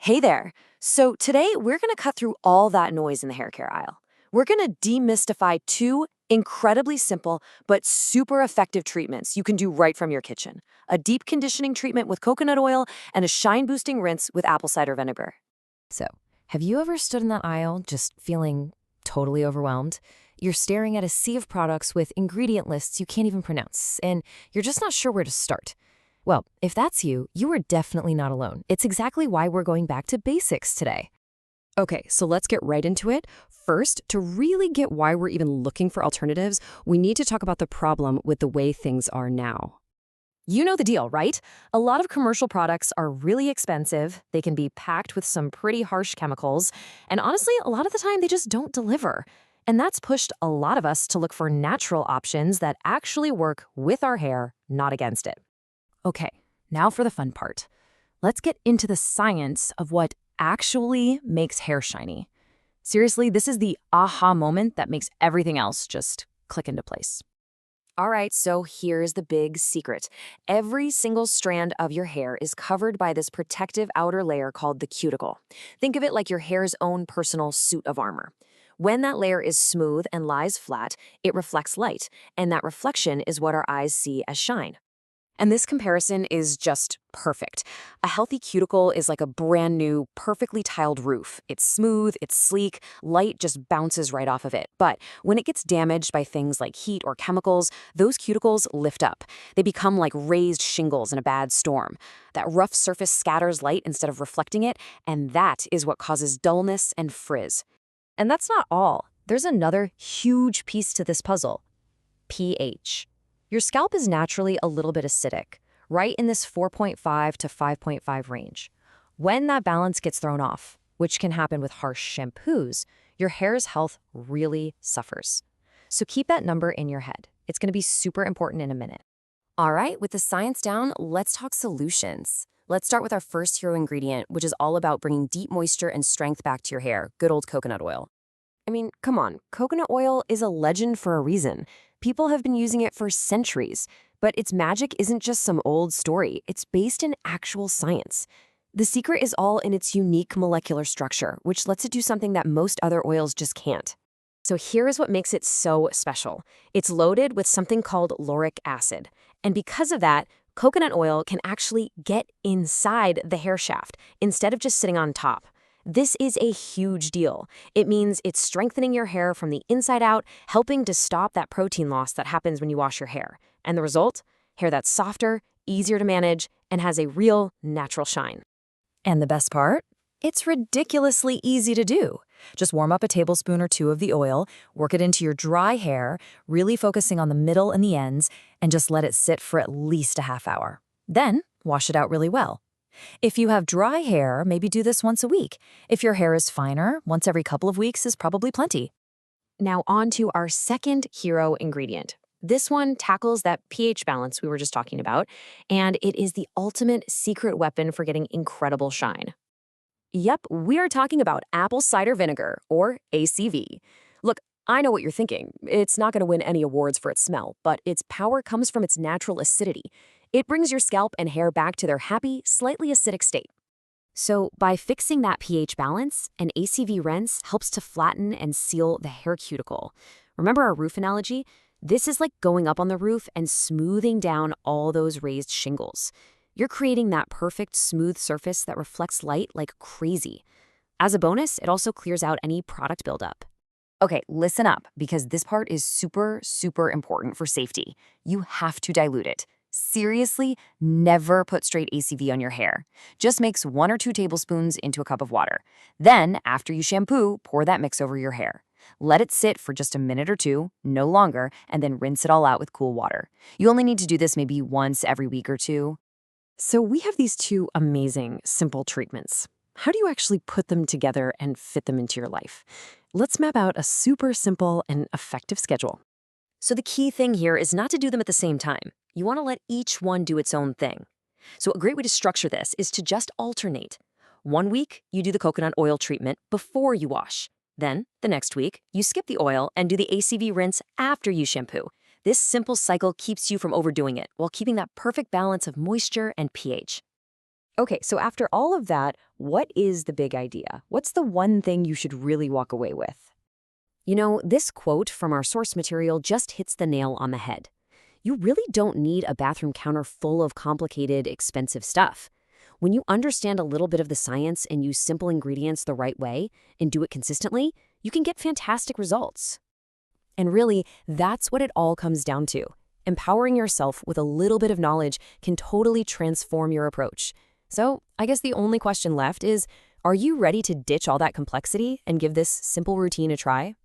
Hey there. So today we're going to cut through all that noise in the hair care aisle. We're going to demystify two incredibly simple but super effective treatments you can do right from your kitchen. A deep conditioning treatment with coconut oil and a shine boosting rinse with apple cider vinegar. So, have you ever stood in that aisle just feeling totally overwhelmed? You're staring at a sea of products with ingredient lists you can't even pronounce, and you're just not sure where to start. Well, if that's you, you are definitely not alone. It's exactly why we're going back to basics today. Okay, so let's get right into it. First, to really get why we're even looking for alternatives, we need to talk about the problem with the way things are now. You know the deal, right? A lot of commercial products are really expensive, they can be packed with some pretty harsh chemicals, and honestly, a lot of the time they just don't deliver. And that's pushed a lot of us to look for natural options that actually work with our hair, not against it. Okay, now for the fun part. Let's get into the science of what actually makes hair shiny. Seriously, this is the aha moment that makes everything else just click into place. All right, so here's the big secret. Every single strand of your hair is covered by this protective outer layer called the cuticle. Think of it like your hair's own personal suit of armor. When that layer is smooth and lies flat, it reflects light, and that reflection is what our eyes see as shine. And this comparison is just perfect. A healthy cuticle is like a brand new, perfectly tiled roof. It's smooth, it's sleek, light just bounces right off of it. But when it gets damaged by things like heat or chemicals, those cuticles lift up. They become like raised shingles in a bad storm. That rough surface scatters light instead of reflecting it, and that is what causes dullness and frizz. And that's not all. There's another huge piece to this puzzle: pH. Your scalp is naturally a little bit acidic, right in this 4.5 to 5.5 range. When that balance gets thrown off, which can happen with harsh shampoos, your hair's health really suffers. So keep that number in your head. It's going to be super important in a minute. All right, with the science down, let's talk solutions. Let's start with our first hero ingredient, which is all about bringing deep moisture and strength back to your hair: good old coconut oil. I mean, come on, coconut oil is a legend for a reason. People have been using it for centuries, but its magic isn't just some old story. It's based in actual science. The secret is all in its unique molecular structure, which lets it do something that most other oils just can't. So here is what makes it so special. It's loaded with something called lauric acid. And because of that, coconut oil can actually get inside the hair shaft instead of just sitting on top. This is a huge deal. It means it's strengthening your hair from the inside out, helping to stop that protein loss that happens when you wash your hair. And the result? Hair that's softer, easier to manage, and has a real natural shine. And the best part? It's ridiculously easy to do. Just warm up a tablespoon or two of the oil, work it into your dry hair, really focusing on the middle and the ends, and just let it sit for at least a half hour. Then, wash it out really well. If you have dry hair, maybe do this once a week. If your hair is finer, once every couple of weeks is probably plenty. Now on to our second hero ingredient. This one tackles that pH balance we were just talking about, and it is the ultimate secret weapon for getting incredible shine. Yep, we are talking about apple cider vinegar, or ACV. Look, I know what you're thinking. It's not going to win any awards for its smell, but its power comes from its natural acidity. It brings your scalp and hair back to their happy, slightly acidic state. So by fixing that pH balance, an ACV rinse helps to flatten and seal the hair cuticle. Remember our roof analogy? This is like going up on the roof and smoothing down all those raised shingles. You're creating that perfect, smooth surface that reflects light like crazy. As a bonus, it also clears out any product buildup. Okay, listen up, because this part is super, super important for safety. You have to dilute it. Seriously, never put straight ACV on your hair. Just mix 1 or 2 tablespoons into a cup of water. Then, after you shampoo, pour that mix over your hair. Let it sit for just a minute or two, no longer, and then rinse it all out with cool water. You only need to do this maybe once every week or two. So we have these two amazing, simple treatments. How do you actually put them together and fit them into your life? Let's map out a super simple and effective schedule. So the key thing here is not to do them at the same time. You want to let each one do its own thing. So a great way to structure this is to just alternate. One week, you do the coconut oil treatment before you wash. Then, the next week, you skip the oil and do the ACV rinse after you shampoo. This simple cycle keeps you from overdoing it while keeping that perfect balance of moisture and pH. Okay, so after all of that, what is the big idea? What's the one thing you should really walk away with? This quote from our source material just hits the nail on the head. You really don't need a bathroom counter full of complicated, expensive stuff. When you understand a little bit of the science and use simple ingredients the right way and do it consistently, you can get fantastic results. And really, that's what it all comes down to. Empowering yourself with a little bit of knowledge can totally transform your approach. So, I guess the only question left is, are you ready to ditch all that complexity and give this simple routine a try?